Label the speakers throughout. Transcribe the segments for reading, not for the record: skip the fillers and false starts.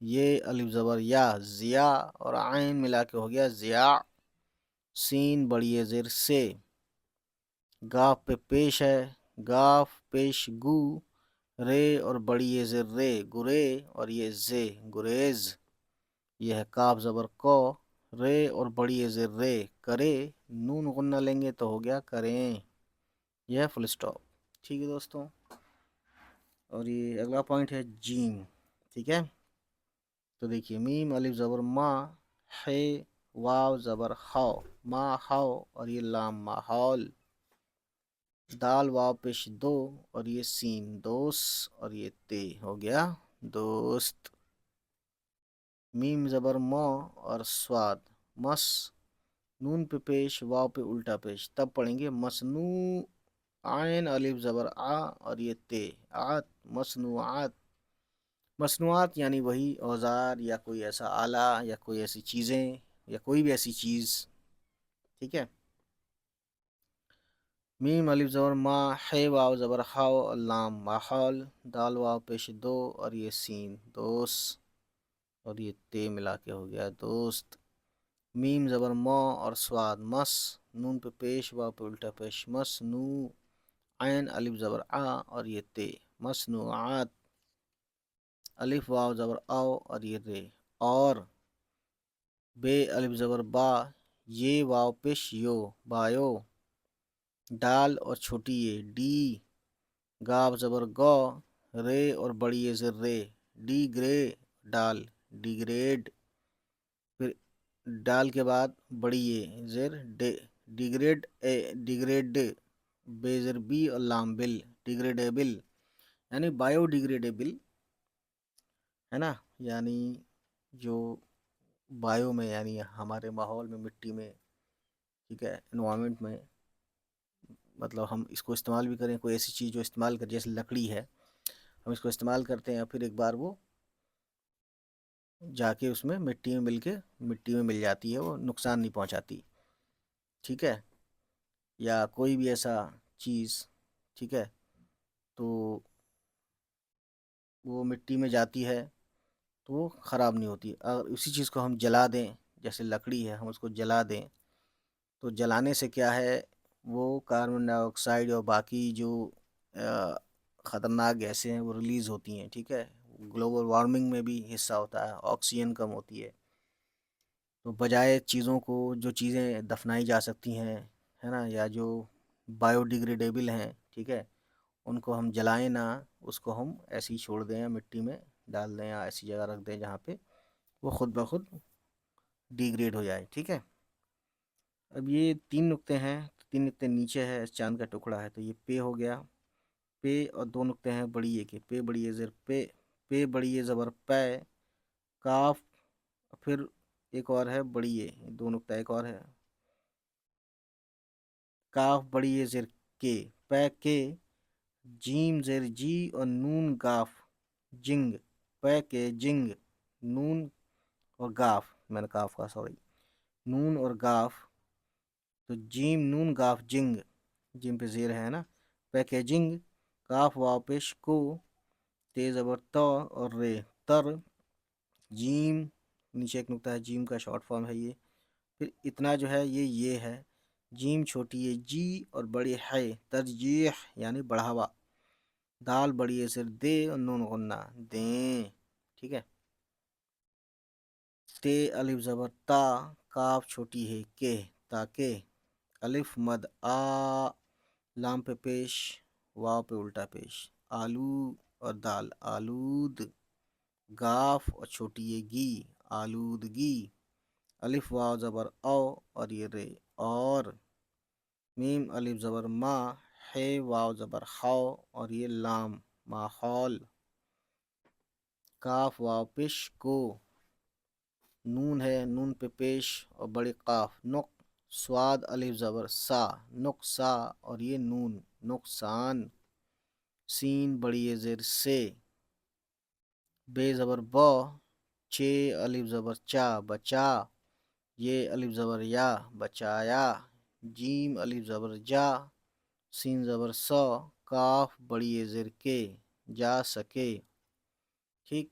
Speaker 1: یہ الف زبر یا ضیا اور عین ملا کے ہو گیا ضیا. سین بڑی زیر سے. گاف پہ پیش ہے گاف پیش گو. رے اور بڑی زیر رے گرے اور یہ زے گریز. یہ ہے کاف زبر کو. رے اور بڑی زیر رے کرے. نون غنہ لیں گے تو ہو گیا کریں. یہ ہے فل اسٹاپ. ٹھیک ہے دوستوں. اور یہ اگلا پوائنٹ ہے جیم. ٹھیک ہے. تو دیکھیے میم الف زبر ما. ہے واو زبر ہاؤ. ما ہاؤ اور یہ لام ماحول. دال واو پیش دو اور یہ سین دوس اور یہ تے ہو گیا دوست. میم زبر مو اور سواد مس. نون پہ پیش واو پہ الٹا پیش تب پڑھیں گے مسنو. عین الف زبر آ اور یہ تے آت مصنوعات. مصنوعات یعنی وہی اوزار یا کوئی ایسا آلہ یا کوئی ایسی چیزیں یا کوئی بھی ایسی چیز. ٹھیک ہے. میم الف زبر ما. ہے واو زبر ہاؤ لام ماحول. دال واو پیش دو اور یہ سین دوس اور یہ تے ملا کے ہو گیا دوست. میم زبر مو اور سواد مس. نون پہ پیش واو پہ الٹا پیش مس نو. عین الف زبر آ اور یہ تے مصنوعات. الف واو زبر او اور یہ رے اور. بے الف زبر با. یہ واو پیش یو بایو. ڈال اور چھوٹی یہ ڈی. گاف زبر گو. رے اور بڑی یہ زر رے ڈی گرے ڈال ڈی گریڈ. پھر ڈال کے بعد بڑی یہ زر ڈیگریڈ ڈیگریڈ. بے زر بی اور لام بل ڈیگریڈیبل یعنی بایو ڈیگریڈیبل ہے نا. یعنی جو بایو میں یعنی ہمارے ماحول میں مٹی میں. ٹھیک ہے. انوائرمنٹ میں مطلب ہم اس کو استعمال بھی کریں کوئی ایسی چیز جو استعمال کر جیسے لکڑی ہے ہم اس کو استعمال کرتے ہیں اور پھر ایک بار وہ جا کے اس میں مٹی میں مل جاتی ہے وہ نقصان نہیں پہنچاتی. ٹھیک ہے. یا کوئی بھی ایسا چیز. ٹھیک ہے. تو وہ مٹی میں جاتی ہے تو وہ خراب نہیں ہوتی. اگر اسی چیز کو ہم جلا دیں جیسے لکڑی ہے ہم اس کو جلا دیں تو جلانے سے کیا ہے وہ کاربن ڈائی آکسائڈ اور باقی جو خطرناک گیسیں ہیں وہ ریلیز ہوتی ہیں. ٹھیک ہے. گلوبل وارمنگ میں بھی حصہ ہوتا ہے. آکسیجن کم ہوتی ہے. تو بجائے چیزوں کو جو چیزیں دفنائی جا سکتی ہیں ہے نا یا جو بایو ڈیگریڈیبل ہیں. ٹھیک ہے. ان کو ہم جلائیں نہ اس کو ہم ایسے ہی چھوڑ دیں یا مٹی میں ڈال دیں یا ایسی جگہ رکھ دیں جہاں پہ وہ خود بخود ڈیگریڈ ہو جائے. ٹھیک ہے. اب یہ 3 نقطے ہیں. 3 نقطے نیچے ہے چاند کا ٹکڑا ہے تو یہ پے ہو گیا. پے اور 2 نقطے ہیں بڑی اے کے پے بڑی اے زر پے. پے بڑی اے زبر پے. کاف پھر ایک اور ہے بڑی اے 2 نقطہ ایک اور ہے. کاف بڑی اے زر کے پے کے. جیم زیر جی اور نون گاف جنگ پے کے جنگ. نون اور گاف میں نے کاف کا سوری نون اور گاف تو جیم نون گاف جنگ. جیم پہ زیر ہے نا. پیکیجنگ. کاف واو پیش کو. تے زبر تو اور رے تر. جیم نیچے ایک نقطہ ہے جیم کا شارٹ فارم ہے یہ. پھر اتنا جو ہے یہ ہے. جیم چھوٹی ہے جی اور بڑی ہے ترجیح یعنی بڑھاوا. دال بڑی ہے سر دے اور نون غنہ دیں. ٹھیک ہے. تے الف زبر تا. کاف چھوٹی ہے کے تاکہ. الف مد آ. لام پہ پیش واو پہ الٹا پیش آلو اور دال آلود. گاف اور چھوٹی ہے گی آلودگی. الف واو زبر او اور یہ رے اور. میم الف زبر ما. ہے واو زبر خاؤ اور یہ لام ماحول. کاف واو پیش کو. نون ہے نون پہ پیش اور بڑی قاف نق. سواد الف زبر سا نقصا اور یہ نون نقصان. سین بڑی زیر سے. بے زبر بو. چھ الف زبر چا بچا. یہ الف زبر یا بچایا. جیم الف زبر جا. سین زبر سو. کاف بڑی زیر کے جا سکے. ٹھیک.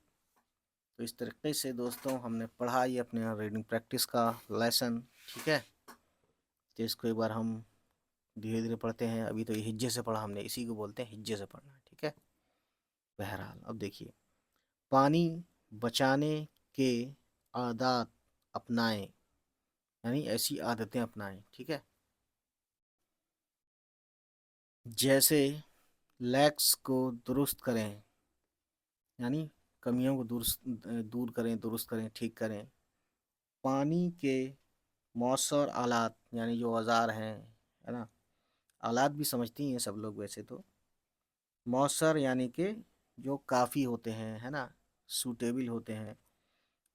Speaker 1: تو اس طریقے سے دوستوں ہم نے پڑھا یہ اپنے ریڈنگ پریکٹس کا لیسن، ٹھیک ہے؟ تو اس کو ایک بار ہم دھیرے دھیرے پڑھتے ہیں. ابھی تو یہ ہجے سے پڑھا ہم نے، اسی کو بولتے ہیں ہجے سے پڑھنا، ٹھیک ہے؟ بہرحال اب دیکھیے، پانی بچانے کے عادات اپنائیں، یعنی ایسی عادتیں اپنائیں، ٹھیک ہے؟ جیسے لیکس کو درست کریں، یعنی کمیوں کو دور کریں، درست کریں، ٹھیک کریں. پانی کے مؤثر آلات، یعنی جو اوزار ہیں، ہے نا؟ آلات بھی سمجھتی ہیں سب لوگ ویسے تو. مؤثر یعنی کہ جو کافی ہوتے ہیں، ہے نا؟ سوٹیبل ہوتے ہیں،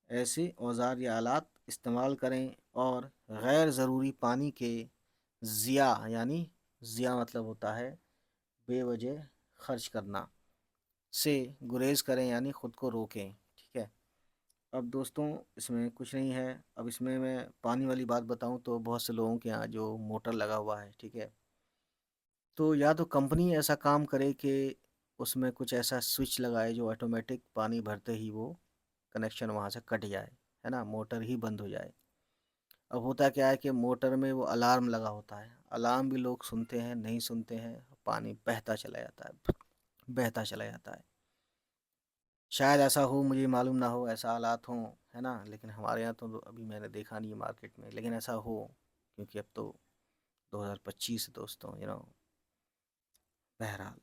Speaker 1: ایسے اوزار یا آلات استعمال کریں. اور غیر ضروری پانی کے ضیاع، یعنی ضیاع مطلب ہوتا ہے بے وجہ خرچ کرنا، سے گریز کریں، یعنی خود کو روکیں، ٹھیک ہے؟ اب دوستوں اس میں کچھ نہیں ہے. اب اس میں پانی والی بات بتاؤں تو بہت سے لوگوں کے یہاں جو موٹر لگا ہوا ہے، ٹھیک ہے، تو یا تو کمپنی ایسا کام کرے کہ اس میں کچھ ایسا سوئچ لگائے جو آٹومیٹک پانی بھرتے ہی وہ کنیکشن وہاں سے کٹ جائے، ہے نا؟ موٹر ہی بند ہو جائے. اب ہوتا کیا ہے کہ موٹر میں وہ الارم لگا ہوتا ہے، الارم بھی لوگ سنتے ہیں، نہیں سنتے ہیں، پانی بہتا چلا جاتا ہے، بہتا چلا جاتا ہے. شاید ایسا ہو، مجھے معلوم نہ ہو، ایسا حالات ہوں، ہے نا؟ لیکن ہمارے یہاں تو ابھی میں نے دیکھا نہیں ہے مارکیٹ میں، لیکن ایسا ہو، کیونکہ اب تو 2025 دوستوں، بہرحال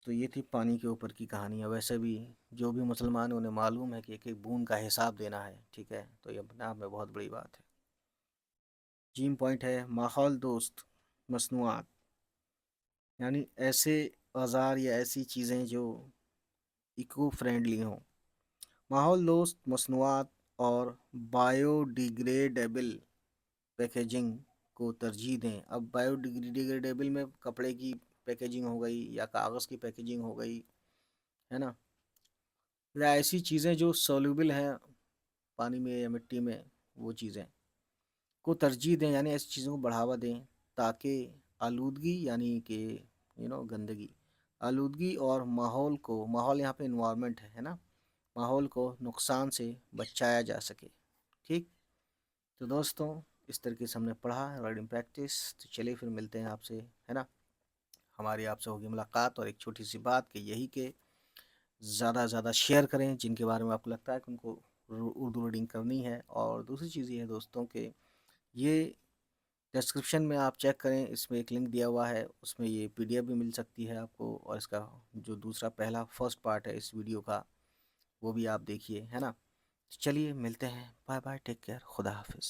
Speaker 1: تو یہ تھی پانی کے اوپر کی کہانیاں. ویسے بھی جو بھی مسلمان ہیں انہیں معلوم ہے کہ ایک ایک بوند کا حساب دینا ہے، ٹھیک ہے؟ تو یہ اپنے آپ میں بہت بڑی بات ہے. جیم پوائنٹ ہے ماحول دوست مصنوعات، یعنی ایسے اوزار یا ایسی چیزیں جو ایکو فرینڈلی ہوں. ماحول دوست مصنوعات اور بایو ڈیگریڈیبل پیکیجنگ کو ترجیح دیں. اب بایو ڈیگریڈیبل میں کپڑے کی پیکیجنگ ہو گئی یا کاغذ کی پیکیجنگ ہو گئی، ہے نا؟ یا ایسی چیزیں جو سولوبل ہیں پانی میں یا مٹی میں، وہ چیزیں کو ترجیح دیں، یعنی ایسی چیزوں کو بڑھاوا دیں تاکہ آلودگی، یعنی کہ گندگی، آلودگی اور ماحول یہاں پہ انوائرمنٹ ہے نا، ماحول کو نقصان سے بچایا جا سکے. ٹھیک، تو دوستوں اس طریقے سے ہم نے پڑھا ریڈنگ پریکٹس. تو چلیے پھر ملتے ہیں آپ سے، ہے نا؟ ہماری آپ سے ہوگی ملاقات. اور ایک چھوٹی سی بات کہ یہی کہ زیادہ سے زیادہ شیئر کریں جن کے بارے میں آپ کو لگتا ہے کہ ان کو اردو ریڈنگ کرنی ہے. اور دوسری چیز یہ ہے دوستوں کہ یہ ڈسکرپشن میں آپ چیک کریں، اس میں ایک لنک دیا ہوا ہے، اس میں یہ PDF بھی مل سکتی ہے آپ کو. اور اس کا جو دوسرا فرسٹ پارٹ ہے اس ویڈیو کا، وہ بھی آپ دیکھیے، ہے نا؟ چلیے ملتے ہیں، بائے بائے، ٹیک کیئر، خدا حافظ.